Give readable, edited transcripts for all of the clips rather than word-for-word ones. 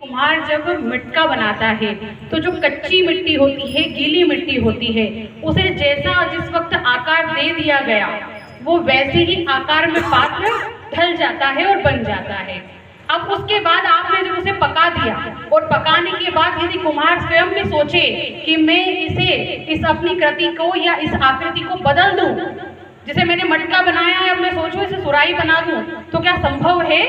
कुम्हार जब मटका बनाता है तो जो कच्ची मिट्टी होती है, गीली मिट्टी होती है, उसे जैसा जिस वक्त आकार दे दिया गया वो वैसे ही आकार में पात्र ढल जाता है और बन जाता है। अब उसके बाद आपने जब उसे पका दिया और पकाने के बाद यदि कुम्हार स्वयं भी सोचे कि मैं इस अपनी कृति को या इस आकृति को बदल दूं, जैसे मैंने मटका बनाया है अब मैं सोचूं इसे सुराही बना दूं, तो क्या संभव है?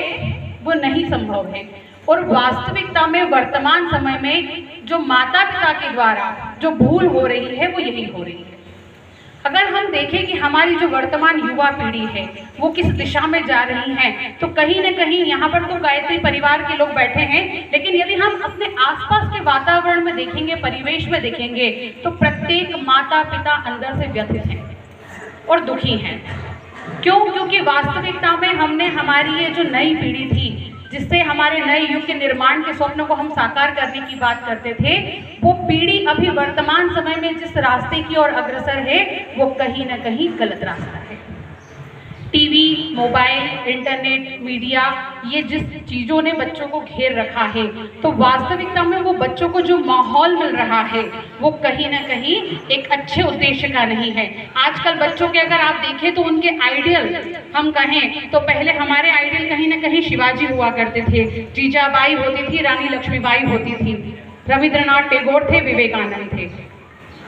वो नहीं संभव है। और वास्तविकता में वर्तमान समय में जो माता पिता के द्वारा जो भूल हो रही है वो यही हो रही है। अगर हम देखें कि हमारी जो वर्तमान युवा पीढ़ी है वो किस दिशा में जा रही है, तो कहीं न कहीं यहाँ पर तो गायत्री परिवार के लोग बैठे हैं, लेकिन यदि हम अपने आसपास के वातावरण में देखेंगे, परिवेश में देखेंगे, तो प्रत्येक माता पिता अंदर से व्यथित हैं और दुखी हैं। क्यों? क्योंकि वास्तविकता में हमने हमारी ये जो नई पीढ़ी थी जिससे हमारे नए युग के निर्माण के स्वप्न को हम साकार करने की बात करते थे, वो पीढ़ी अभी वर्तमान समय में जिस रास्ते की ओर अग्रसर है वो कहीं ना कहीं गलत रास्ता है। टीवी, मोबाइल, इंटरनेट, मीडिया, ये जिस चीज़ों ने बच्चों को घेर रखा है, तो वास्तविकता में वो बच्चों को जो माहौल मिल रहा है वो कहीं ना कहीं एक अच्छे उद्देश्य का नहीं है। आजकल बच्चों के अगर आप देखें तो उनके आइडियल हम कहें तो पहले हमारे आइडियल कहीं ना कहीं शिवाजी हुआ करते थे, जीजाबाई होती थी, रानी लक्ष्मीबाई होती थी, रविंद्रनाथ टैगोर थे, विवेकानंद थे।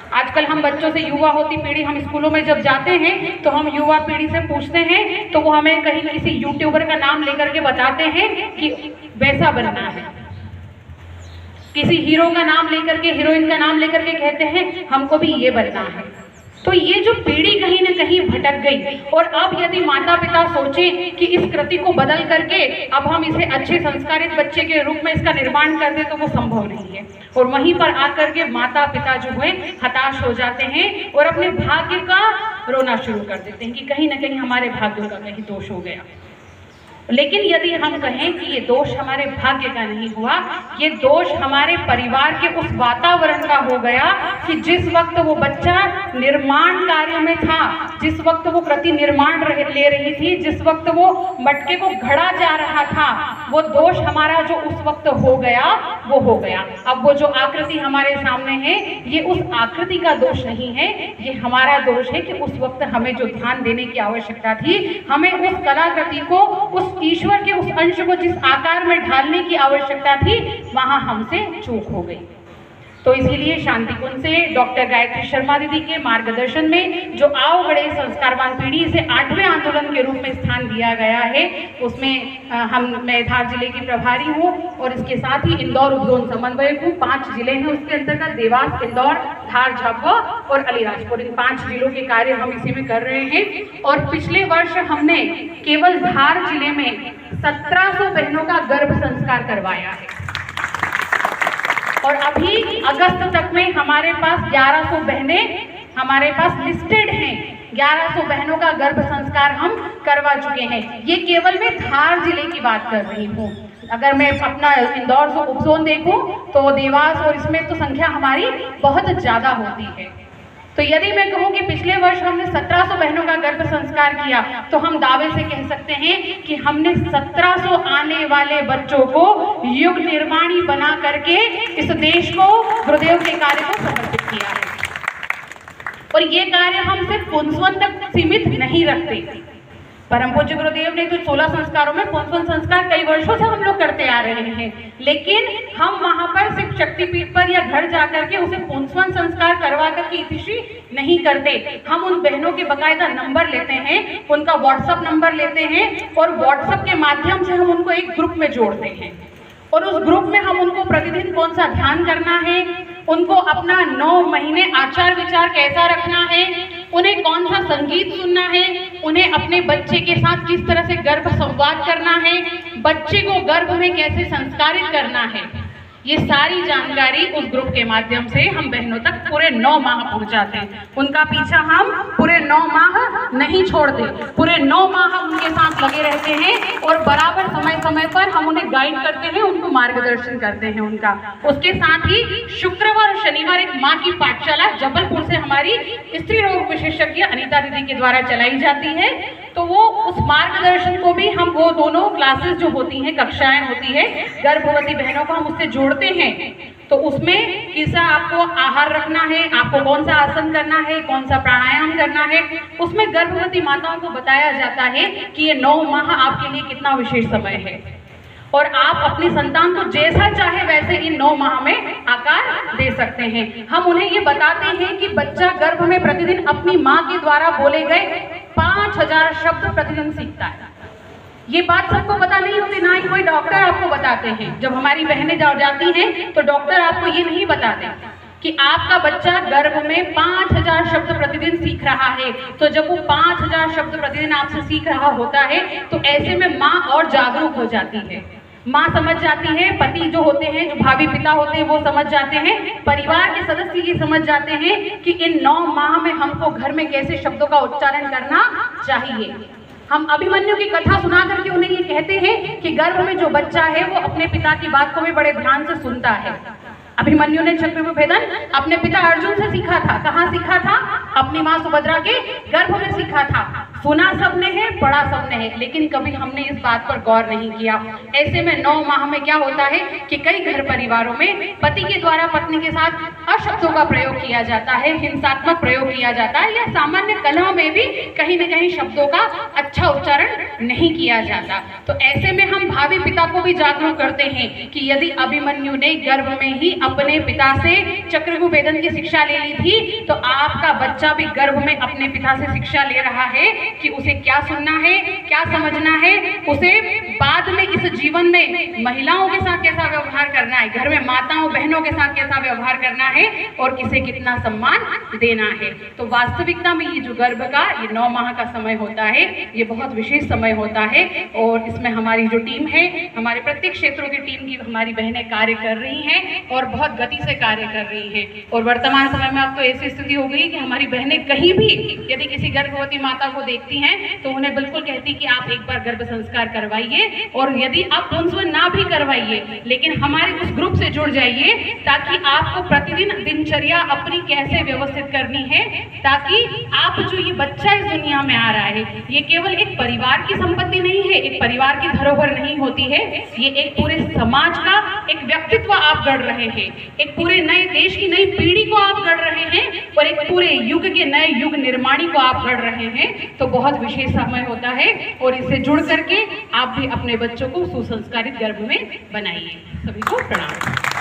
आजकल हम बच्चों से, युवा होती पीढ़ी, हम स्कूलों में जब जाते हैं तो हम युवा पीढ़ी से पूछते हैं तो वो हमें कहीं किसी यूट्यूबर का नाम लेकर के बताते हैं कि वैसा बनना है, किसी हीरो का नाम लेकर के, हीरोइन का नाम लेकर के कहते हैं हमको भी ये बनना है। तो ये जो पीढ़ी कहीं ना कहीं भटक गई, और अब यदि माता पिता सोचें कि इस कृति को बदल करके अब हम इसे अच्छे संस्कारित बच्चे के रूप में इसका निर्माण कर दें तो वो संभव नहीं है। और वहीं पर आकर के माता पिता जो है हताश हो जाते हैं और अपने भाग्य का रोना शुरू कर देते हैं कि कहीं ना कहीं हमारे भाग्य का कहीं दोष हो गया। लेकिन यदि हम कहें कि ये दोष हमारे भाग्य का नहीं हुआ, ये दोष हमारे परिवार के उस वातावरण का हो गया कि जिस वक्त वो बच्चा निर्माण कार्य में था, जिस वक्त वो कृति निर्माण ले रही थी, जिस वक्त वो मटके को घड़ा जा रहा था, वो दोष हमारा जो उस वक्त हो गया वो हो गया। अब वो जो आकृति हमारे सामने है ये उस आकृति का दोष नहीं है, ये हमारा दोष है कि उस वक्त हमें जो ध्यान देने की आवश्यकता थी, हमें उस कलाकृति को, उस ईश्वर के उस अंश को जिस आकार में ढालने की आवश्यकता थी, वहां हमसे चूक हो गई। तो इसीलिए शांति कुंज से डॉक्टर गायत्री शर्मा दीदी के मार्गदर्शन में जो आओ गढ़े संस्कारवान पीढ़ी, इसे 8वें आंदोलन के रूप में स्थान दिया गया है, उसमें मैं धार जिले की प्रभारी हूँ और इसके साथ ही इंदौर उपजोन समन्वयक हूँ। 5 जिले हैं उसके अंतर्गत, देवास, इंदौर, धार, झाबुआ और अलीराजपुर। इन 5 जिलों के कार्य हम इसी में कर रहे हैं। और पिछले वर्ष हमने केवल धार जिले में 1700 बहनों का गर्भ संस्कार करवाया है और अभी अगस्त तक में हमारे पास 1100 बहनें हमारे पास लिस्टेड हैं। 1100 बहनों का गर्भ संस्कार हम करवा चुके हैं। ये केवल मैं धार जिले की बात कर रही हूँ। अगर मैं अपना इंदौर से उपजोन देखूं तो देवास और इसमें तो संख्या हमारी बहुत ज़्यादा होती है। तो यदि मैं कहूँ कि पिछले वर्ष हमने 1700 बहनों का गर्भ संस्कार किया, तो हम दावे से कह सकते हैं कि हमने 1700 आने वाले बच्चों को युग निर्माणी बना करके इस देश को, गुरुदेव के कार्य को समर्पित किया है। और ये कार्य हम सिर्फ पुंसवन तक सीमित नहीं रखते। परम पूज्य गुरुदेव ने तो 16 संस्कारों में पुंसवन संस्कार कई वर्षों से हम लोग करते आ रहे हैं, लेकिन हम वहां पर सिर्फ शक्तिपीठ पर या घर जाकर के उसे पुंसवन संस्कार करवा करके इतिश्री नहीं करते। हम उन बहनों के बकायदा नंबर लेते हैं, उनका व्हाट्सएप नंबर लेते हैं और व्हाट्सएप के माध्यम से हम उनको एक ग्रुप में जोड़ते हैं और उस ग्रुप में हम उनको प्रतिदिन कौन सा ध्यान करना है, उनको अपना 9 महीने आचार विचार कैसा रखना है, उन्हें कौन सा संगीत सुनना है, उन्हें अपने बच्चे के साथ किस तरह से गर्भ संवाद करना है, बच्चे को गर्भ में कैसे संस्कारित करना है, ये सारी जानकारी उस ग्रुप के माध्यम से हम बहनों तक पूरे 9 माह पहुंचाते हैं। उनका पीछा हम पूरे 9 माह नहीं छोड़ते, पूरे 9 माह उनके साथ लगे रहते हैं और बराबर समय समय पर हम उन्हें गाइड करते हैं, उनको मार्गदर्शन करते हैं उनका। उसके साथ ही शुक्रवार और शनिवार एक माँ की पाठशाला जबलपुर से हमारी स्त्री रोग विशेषज्ञ अनीता दीदी के द्वारा चलाई जाती है। तो वो उस मार्गदर्शन को भी हम वो दोनों क्लासेस जो होती हैं, कक्षाएं होती है गर्भवती बहनों को हम उससे जोड़ते हैं। तो उसमें किसा आपको आहार रखना है, आपको कौन सा आसन करना है, कौन सा प्राणायाम करना है, उसमें गर्भवती माताओं को बताया जाता है कि ये 9 माह आपके लिए कितना विशेष समय है और आप अपनी संतान को जैसा चाहे वैसे इन 9 माह में आकार दे सकते हैं। हम उन्हें ये बताते हैं कि बच्चा गर्भ में प्रतिदिन अपनी माँ के द्वारा बोले गए 5000 शब्द प्रतिदिन सीखता है। ये बात सबको पता नहीं होती, ना ही कोई डॉक्टर आपको बताते हैं। जब हमारी बहनें जाती हैं तो डॉक्टर आपको ये नहीं बताते कि आपका बच्चा गर्भ में 5000 शब्द प्रतिदिन सीख रहा है। तो जब वो 5000 शब्द प्रतिदिन आपसे सीख रहा होता है तो ऐसे में माँ और जागरूक हो जाती है, माँ समझ जाती है, पति जो होते हैं, जो भावी पिता होते हैं वो समझ जाते हैं, परिवार के सदस्य ये समझ जाते हैं कि इन 9 माह में हमको घर में कैसे शब्दों का उच्चारण करना चाहिए। हम अभिमन्यु की कथा सुना करके उन्हें ये कहते हैं कि गर्भ में जो बच्चा है वो अपने पिता की बात को भी बड़े ध्यान से सुनता है। अभिमन्यु ने चक्रव्यूह भेदन अपने पिता अर्जुन से सीखा था। कहाँ सीखा था? अपनी माँ सुभद्रा के गर्भ में सीखा था। सुना सबने है, पढ़ा सबने है, लेकिन कभी हमने इस बात पर गौर नहीं किया। ऐसे में 9 माह में क्या होता है कि कई घर परिवारों में पति के द्वारा पत्नी के साथ अशब्दों का प्रयोग किया जाता है, हिंसात्मक प्रयोग किया जाता है, या सामान्य कलह में भी कहीं न कहीं शब्दों का अच्छा उच्चारण नहीं किया जाता। तो ऐसे में हम भावी पिता को भी जागरूक करते हैं कि यदि अभिमन्यु ने गर्भ में ही अपने पिता से चक्रव्यूह भेदन की शिक्षा ले ली थी तो आपका बच्चा भी गर्भ में अपने पिता से शिक्षा ले रहा है कि उसे क्या सुनना है, क्या समझना है, उसे बाद में इस जीवन में महिलाओं के साथ कैसा व्यवहार करना है, घर में माताओं बहनों के साथ कैसा व्यवहार करना है और किसे कितना सम्मान देना है। तो वास्तविकता में ये जो गर्भ का ये 9 माह का समय होता है ये बहुत विशेष समय होता है और इसमें हमारी जो टीम है, हमारे प्रत्येक क्षेत्रों की टीम की हमारी बहनें कार्य कर रही हैं और बहुत गति से कार्य कर रही हैं। और वर्तमान समय में अब तो ऐसी स्थिति हो गई कि हमारी बहनें कहीं भी यदि किसी गर्भवती माता को देखती हैं तो उन्हें बिल्कुल कहती कि आप एक बार गर्भ संस्कार करवाइए और यदि आप पुंसवन ना भी करवाइए लेकिन हमारे उस ग्रुप से जुड़ जाइए ताकि आपको प्रतिदिन दिनचर्या अपनी कैसे व्यवस्थित करनी है, ताकि आप जो ये बच्चा इस दुनिया में आ रहा है ये केवल एक परिवार की संपत्ति नहीं है, एक परिवार की धरोहर नहीं होती है, ये एक पूरे समाज का एक व्यक्तित्व आप गढ़ रहे हैं, एक पूरे नए देश की नई पीढ़ी को आप गढ़ रहे हैं और एक पूरे युग के नए युग निर्माणी को आप गढ़ रहे हैं। तो बहुत विशेष समय होता है और इससे जुड़ करके आप भी अपने बच्चों को सुसंस्कारित गर्भ में बनाइए। सभी को प्रणाम।